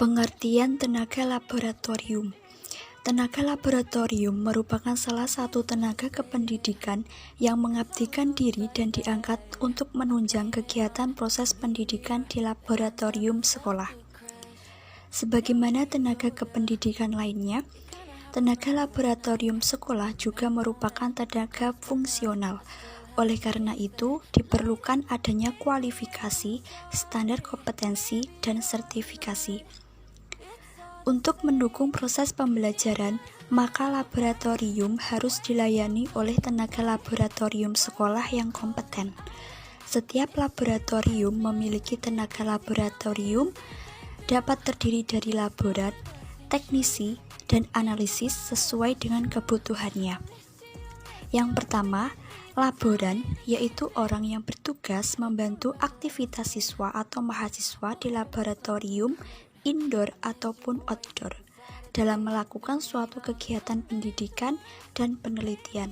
Pengertian tenaga laboratorium. Tenaga laboratorium merupakan salah satu tenaga kependidikan yang mengabdikan diri dan diangkat untuk menunjang kegiatan proses pendidikan di laboratorium sekolah. Sebagaimana tenaga kependidikan lainnya, tenaga laboratorium sekolah juga merupakan tenaga fungsional. Oleh karena itu, diperlukan adanya kualifikasi, standar kompetensi, dan sertifikasi. Untuk mendukung proses pembelajaran, maka laboratorium harus dilayani oleh tenaga laboratorium sekolah yang kompeten. Setiap laboratorium memiliki tenaga laboratorium dapat terdiri dari laboran, teknisi, dan analisis sesuai dengan kebutuhannya. Yang pertama, laboran yaitu orang yang bertugas membantu aktivitas siswa atau mahasiswa di laboratorium indoor ataupun outdoor dalam melakukan suatu kegiatan pendidikan dan penelitian.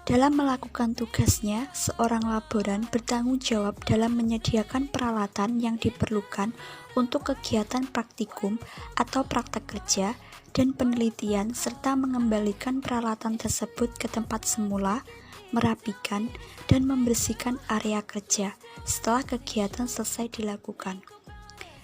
Dalam melakukan tugasnya, seorang laboran bertanggung jawab dalam menyediakan peralatan yang diperlukan untuk kegiatan praktikum atau praktek kerja dan penelitian serta mengembalikan peralatan tersebut ke tempat semula, merapikan, dan membersihkan area kerja setelah kegiatan selesai dilakukan.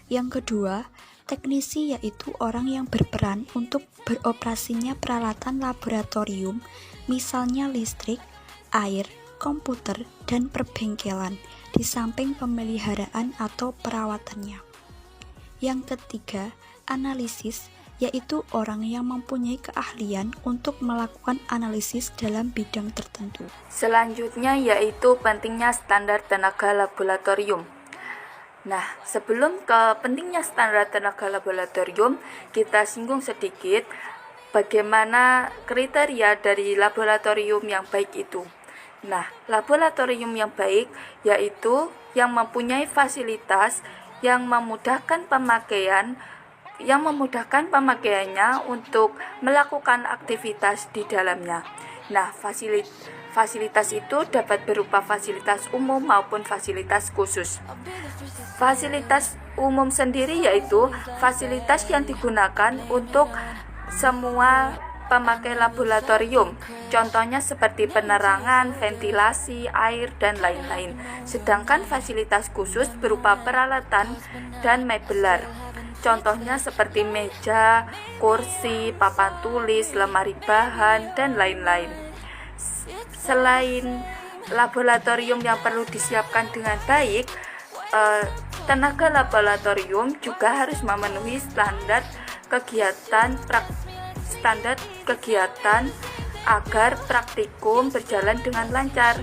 Yang kedua, teknisi yaitu orang yang berperan untuk beroperasinya peralatan laboratorium, misalnya listrik, air, komputer, dan perbengkelan, di samping pemeliharaan atau perawatannya. Yang ketiga, analisis yaitu orang yang mempunyai keahlian untuk melakukan analisis dalam bidang tertentu. Selanjutnya yaitu pentingnya standar tenaga laboratorium. Nah, sebelum ke pentingnya standar tenaga laboratorium, kita singgung sedikit bagaimana kriteria dari laboratorium yang baik itu. Nah, laboratorium yang baik yaitu yang mempunyai fasilitas yang memudahkan pemakaiannya untuk melakukan aktivitas di dalamnya. Nah, fasilitas itu dapat berupa fasilitas umum maupun fasilitas khusus. Fasilitas umum sendiri yaitu fasilitas yang digunakan untuk semua pemakai laboratorium. Contohnya seperti penerangan, ventilasi, air, dan lain-lain. Sedangkan fasilitas khusus berupa peralatan dan mebeler. Contohnya seperti meja, kursi, papan tulis, lemari bahan, dan lain-lain. Selain laboratorium yang perlu disiapkan dengan baik, tenaga laboratorium juga harus memenuhi standar kegiatan agar praktikum berjalan dengan lancar.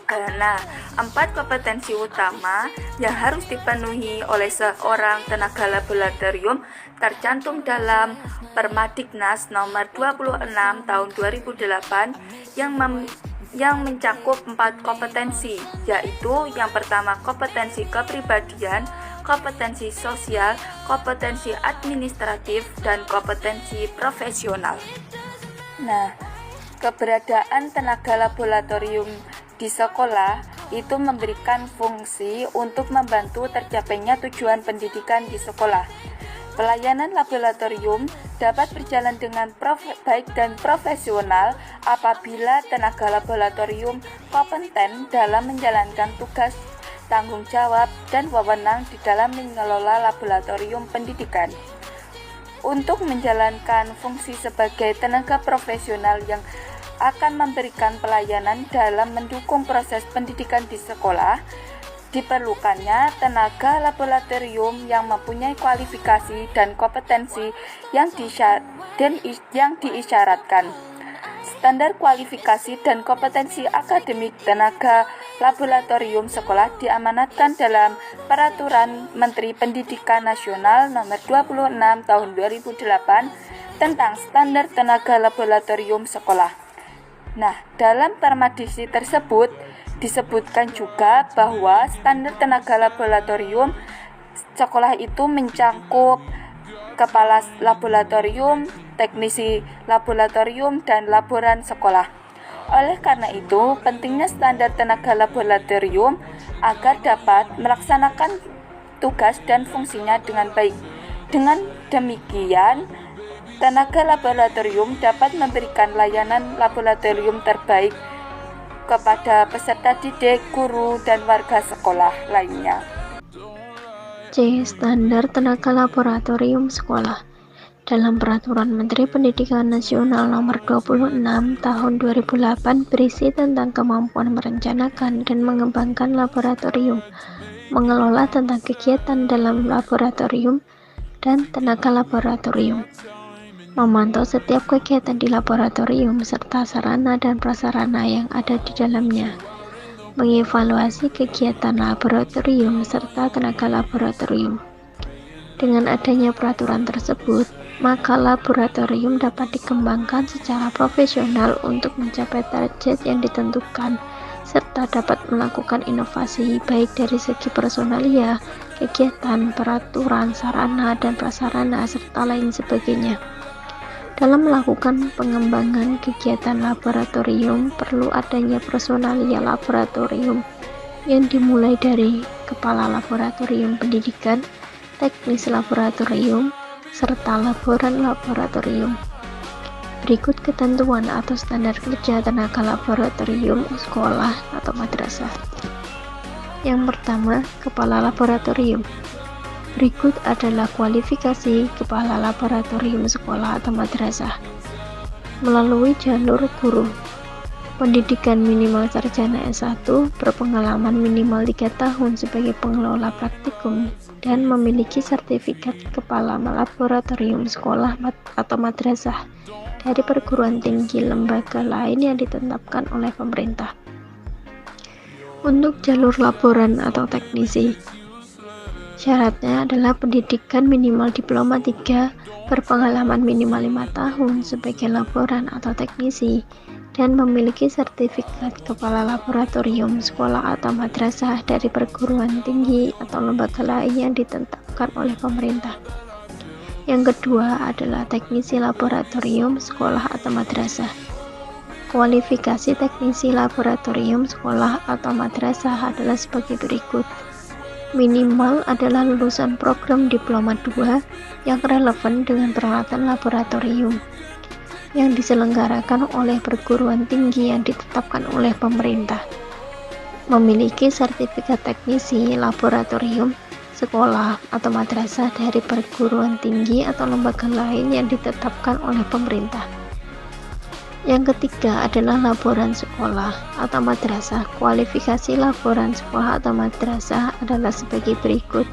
Nah, 4 kompetensi utama yang harus dipenuhi oleh seorang tenaga laboratorium tercantum dalam Permadiknas nomor 26 tahun 2008 yang mencakup 4 kompetensi, yaitu yang pertama kompetensi kepribadian, kompetensi sosial, kompetensi administratif, dan kompetensi profesional. Nah, keberadaan tenaga laboratorium di sekolah itu memberikan fungsi untuk membantu tercapainya tujuan pendidikan di sekolah. Pelayanan laboratorium dapat berjalan dengan baik dan profesional apabila tenaga laboratorium kompeten dalam menjalankan tugas, tanggung jawab, dan wewenang di dalam mengelola laboratorium pendidikan. Untuk menjalankan fungsi sebagai tenaga profesional yang akan memberikan pelayanan dalam mendukung proses pendidikan di sekolah, diperlukannya tenaga laboratorium yang mempunyai kualifikasi dan kompetensi yang diisyaratkan. Standar kualifikasi dan kompetensi akademik tenaga laboratorium sekolah diamanatkan dalam Peraturan Menteri Pendidikan Nasional Nomor 26 Tahun 2008 tentang Standar Tenaga Laboratorium Sekolah. Nah, dalam permadiksi tersebut disebutkan juga bahwa standar tenaga laboratorium sekolah itu mencakup kepala laboratorium, teknisi laboratorium, dan laboran sekolah. Oleh karena itu, pentingnya standar tenaga laboratorium agar dapat melaksanakan tugas dan fungsinya dengan baik. Dengan demikian, tenaga laboratorium dapat memberikan layanan laboratorium terbaik kepada peserta didik, guru, dan warga sekolah lainnya. C. Standar tenaga laboratorium sekolah. Dalam Peraturan Menteri Pendidikan Nasional Nomor 26 Tahun 2008 berisi tentang kemampuan merencanakan dan mengembangkan laboratorium, mengelola tentang kegiatan dalam laboratorium, dan tenaga laboratorium, memantau setiap kegiatan di laboratorium serta sarana dan prasarana yang ada di dalamnya, mengevaluasi kegiatan laboratorium serta tenaga laboratorium. Dengan adanya peraturan tersebut, maka laboratorium dapat dikembangkan secara profesional untuk mencapai target yang ditentukan, serta dapat melakukan inovasi baik dari segi personalia, kegiatan, peraturan, sarana, dan prasarana, serta lain sebagainya. Dalam melakukan pengembangan kegiatan laboratorium, perlu adanya personalia laboratorium yang dimulai dari kepala laboratorium pendidikan, teknis laboratorium, serta laboran laboratorium. Berikut ketentuan atau standar kerja tenaga laboratorium sekolah atau madrasah. Yang pertama, kepala laboratorium. Berikut adalah kualifikasi kepala laboratorium sekolah atau madrasah. Melalui jalur guru. Pendidikan minimal sarjana S1, berpengalaman minimal 3 tahun sebagai pengelola praktikum, dan memiliki sertifikat kepala laboratorium sekolah atau madrasah dari perguruan tinggi lembaga lain yang ditetapkan oleh pemerintah. Untuk jalur laboran atau teknisi, syaratnya adalah pendidikan minimal diploma 3, berpengalaman minimal 5 tahun sebagai laboran atau teknisi, dan memiliki sertifikat kepala laboratorium sekolah atau madrasah dari perguruan tinggi atau lembaga lain yang ditetapkan oleh pemerintah. Yang kedua adalah teknisi laboratorium sekolah atau madrasah. Kualifikasi teknisi laboratorium sekolah atau madrasah adalah sebagai berikut. Minimal adalah lulusan program diploma 2 yang relevan dengan peralatan laboratorium yang diselenggarakan oleh perguruan tinggi yang ditetapkan oleh pemerintah. Memiliki sertifikat teknisi laboratorium sekolah atau madrasah dari perguruan tinggi atau lembaga lain yang ditetapkan oleh pemerintah. Yang ketiga adalah laboran sekolah atau madrasah. Kualifikasi laboran sekolah atau madrasah adalah sebagai berikut.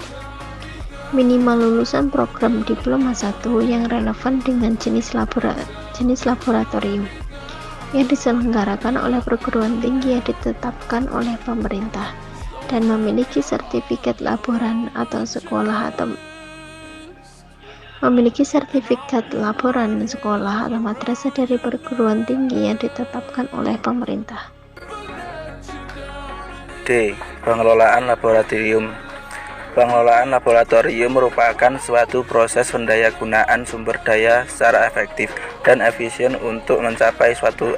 Minimal lulusan program diploma 1 yang relevan dengan jenis laboratorium yang diselenggarakan oleh perguruan tinggi yang ditetapkan oleh pemerintah dan memiliki sertifikat laboran atau sekolah atau memiliki sertifikat laboran sekolah atau madrasah dari perguruan tinggi yang ditetapkan oleh pemerintah. D. Pengelolaan laboratorium. Pengelolaan laboratorium merupakan suatu proses pendayagunaan sumber daya secara efektif dan efisien untuk mencapai suatu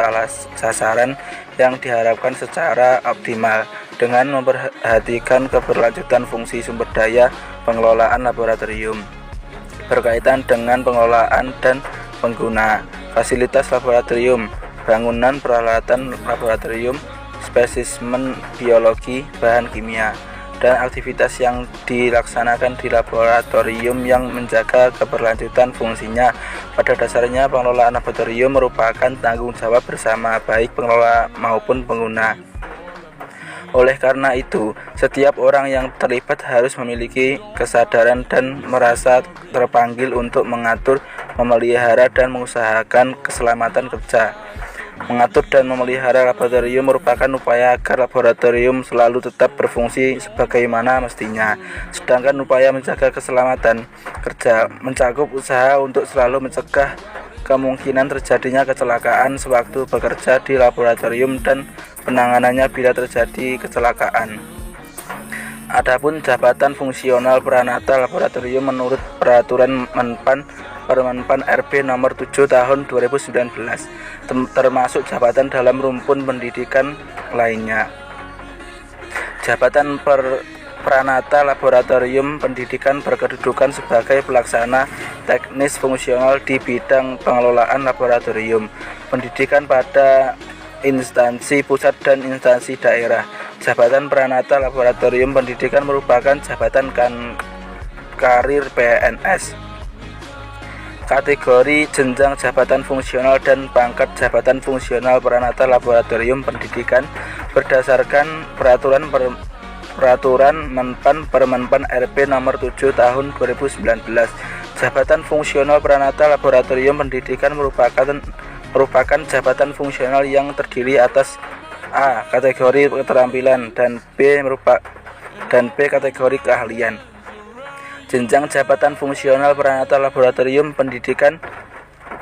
sasaran yang diharapkan secara optimal dengan memperhatikan keberlanjutan fungsi sumber daya pengelolaan laboratorium berkaitan dengan pengelolaan dan pengguna, fasilitas laboratorium, bangunan peralatan laboratorium, spesimen biologi, bahan kimia, dan aktivitas yang dilaksanakan di laboratorium yang menjaga keberlanjutan fungsinya. Pada dasarnya, pengelolaan laboratorium merupakan tanggung jawab bersama baik pengelola maupun pengguna. Oleh karena itu, setiap orang yang terlibat harus memiliki kesadaran dan merasa terpanggil untuk mengatur, memelihara, dan mengusahakan keselamatan kerja. Mengatur dan memelihara laboratorium merupakan upaya agar laboratorium selalu tetap berfungsi sebagaimana mestinya. Sedangkan upaya menjaga keselamatan kerja mencakup usaha untuk selalu mencegah kemungkinan terjadinya kecelakaan sewaktu bekerja di laboratorium dan penanganannya bila terjadi kecelakaan. Adapun jabatan fungsional peranata laboratorium menurut Peraturan Menpan RB nomor 7 tahun 2019 termasuk jabatan dalam rumpun pendidikan lainnya. Jabatan Pranata laboratorium pendidikan berkedudukan sebagai pelaksana teknis fungsional di bidang pengelolaan laboratorium pendidikan pada instansi pusat dan instansi daerah. Jabatan Pranata laboratorium pendidikan merupakan jabatan karir PNS. Kategori jenjang jabatan fungsional dan pangkat jabatan fungsional Pranata laboratorium pendidikan berdasarkan Peraturan Menpan Permenpan RP nomor 7 tahun 2019. Jabatan fungsional Pranata laboratorium pendidikan merupakan jabatan fungsional yang terdiri atas A. Kategori keterampilan dan B. Kategori keahlian. Jenjang jabatan fungsional Pranata laboratorium pendidikan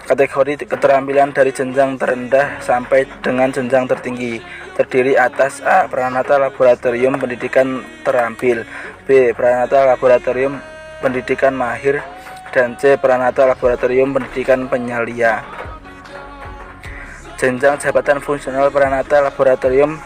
kategori keterampilan dari jenjang terendah sampai dengan jenjang tertinggi terdiri atas A. Pranata laboratorium pendidikan terampil, B. Pranata laboratorium pendidikan mahir, dan C. Pranata laboratorium pendidikan penyelia. Jenjang jabatan fungsional Pranata laboratorium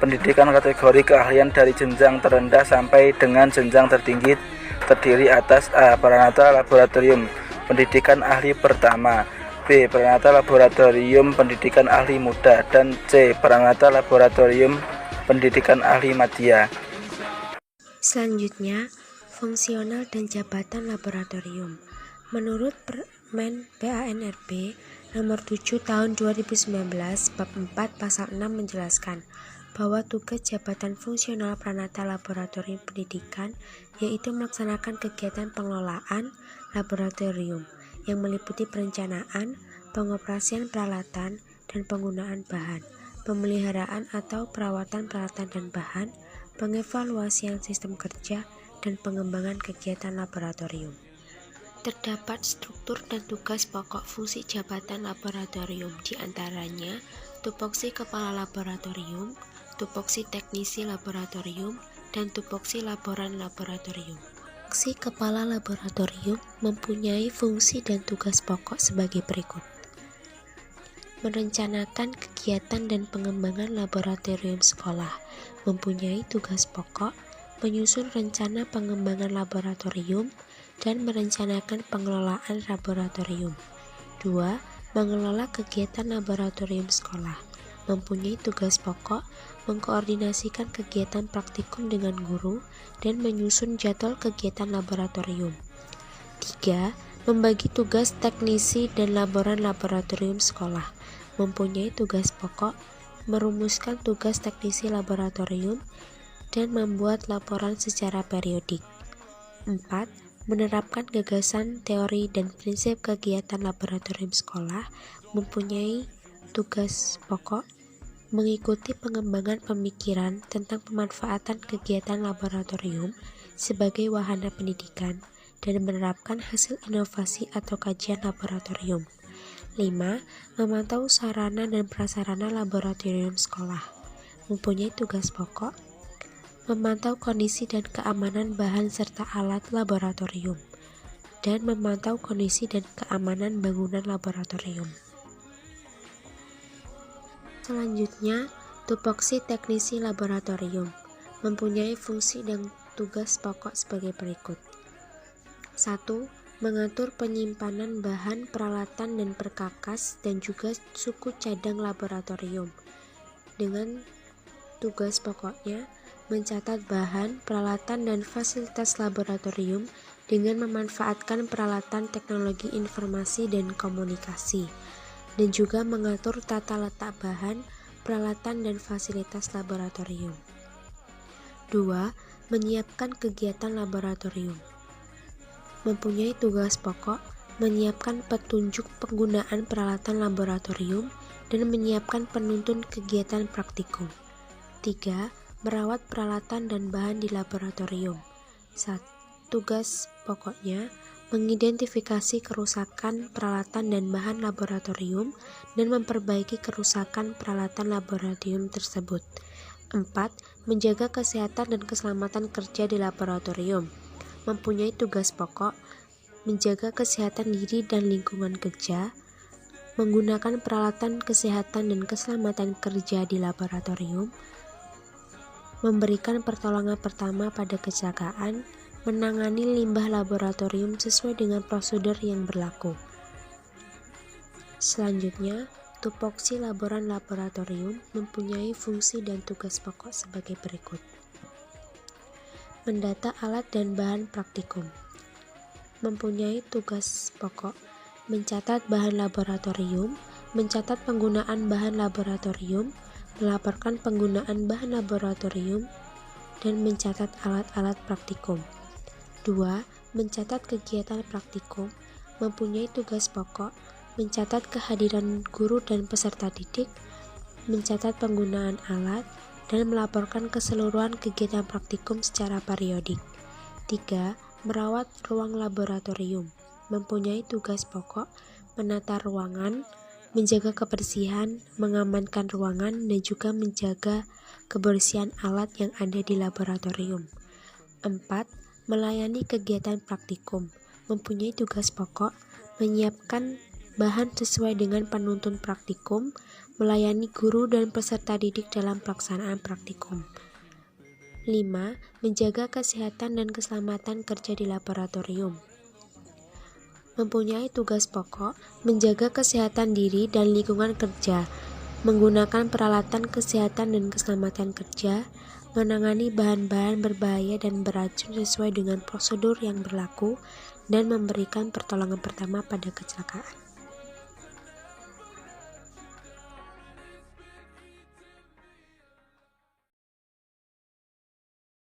pendidikan kategori keahlian dari jenjang terendah sampai dengan jenjang tertinggi terdiri atas A. Pranata laboratorium pendidikan ahli pertama, B. Pranata laboratorium pendidikan ahli muda, dan C. Pranata laboratorium pendidikan ahli madya. Selanjutnya, fungsional dan jabatan laboratorium. Menurut Permen PANRB nomor 7 tahun 2019 bab 4 pasal 6 menjelaskan bahwa tugas jabatan fungsional Pranata laboratorium pendidikan yaitu melaksanakan kegiatan pengelolaan laboratorium yang meliputi perencanaan, pengoperasian peralatan dan penggunaan bahan, pemeliharaan atau perawatan peralatan dan bahan, pengevaluasian sistem kerja, dan pengembangan kegiatan laboratorium. Terdapat struktur dan tugas pokok fungsi jabatan laboratorium, di antaranya tupoksi kepala laboratorium, tupoksi teknisi laboratorium, dan tupoksi laboran laboratorium. Tupoksi kepala laboratorium mempunyai fungsi dan tugas pokok sebagai berikut. Merencanakan kegiatan dan pengembangan laboratorium sekolah, mempunyai tugas pokok menyusun rencana pengembangan laboratorium dan merencanakan pengelolaan laboratorium. 2. Mengelola kegiatan laboratorium sekolah, mempunyai tugas pokok mengkoordinasikan kegiatan praktikum dengan guru dan menyusun jadwal kegiatan laboratorium. 3. Membagi tugas teknisi dan laboran laboratorium sekolah, mempunyai tugas pokok merumuskan tugas teknisi laboratorium dan membuat laporan secara periodik. 4. Menerapkan gagasan, teori, dan prinsip kegiatan laboratorium sekolah, mempunyai tugas pokok mengikuti pengembangan pemikiran tentang pemanfaatan kegiatan laboratorium sebagai wahana pendidikan dan menerapkan hasil inovasi atau kajian laboratorium. 5. Memantau sarana dan prasarana laboratorium sekolah, mempunyai tugas pokok memantau kondisi dan keamanan bahan serta alat laboratorium, dan memantau kondisi dan keamanan bangunan laboratorium. Selanjutnya, tupoksi teknisi laboratorium mempunyai fungsi dan tugas pokok sebagai berikut. 1. Mengatur penyimpanan bahan, peralatan, dan perkakas dan juga suku cadang laboratorium. Dengan tugas pokoknya, mencatat bahan, peralatan, dan fasilitas laboratorium dengan memanfaatkan peralatan teknologi informasi dan komunikasi, dan juga mengatur tata letak bahan, peralatan, dan fasilitas laboratorium. 2. Menyiapkan kegiatan laboratorium. Mempunyai tugas pokok menyiapkan petunjuk penggunaan peralatan laboratorium dan menyiapkan penuntun kegiatan praktikum. 3. Merawat peralatan dan bahan di laboratorium. 1. Tugas pokoknya mengidentifikasi kerusakan peralatan dan bahan laboratorium dan memperbaiki kerusakan peralatan laboratorium tersebut. 4. Menjaga kesehatan dan keselamatan kerja di laboratorium. Mempunyai tugas pokok menjaga kesehatan diri dan lingkungan kerja, menggunakan peralatan kesehatan dan keselamatan kerja di laboratorium, memberikan pertolongan pertama pada kecelakaan, menangani limbah laboratorium sesuai dengan prosedur yang berlaku. Selanjutnya, tupoksi laporan laboratorium mempunyai fungsi dan tugas pokok sebagai berikut. Mendata alat dan bahan praktikum. Mempunyai tugas pokok mencatat bahan laboratorium, mencatat penggunaan bahan laboratorium, melaporkan penggunaan bahan laboratorium, dan mencatat alat-alat praktikum. 2. Mencatat kegiatan praktikum. Mempunyai tugas pokok mencatat kehadiran guru dan peserta didik, mencatat penggunaan alat, dan melaporkan keseluruhan kegiatan praktikum secara periodik. 3. Merawat ruang laboratorium. Mempunyai tugas pokok menata ruangan, menjaga kebersihan, mengamankan ruangan, dan juga menjaga kebersihan alat yang ada di laboratorium. 4. Melayani kegiatan praktikum. Mempunyai tugas pokok menyiapkan bahan sesuai dengan penuntun praktikum, melayani guru dan peserta didik dalam pelaksanaan praktikum. 5. Menjaga kesehatan dan keselamatan kerja di laboratorium. Mempunyai tugas pokok menjaga kesehatan diri dan lingkungan kerja, menggunakan peralatan kesehatan dan keselamatan kerja, menangani bahan-bahan berbahaya dan beracun sesuai dengan prosedur yang berlaku, dan memberikan pertolongan pertama pada kecelakaan.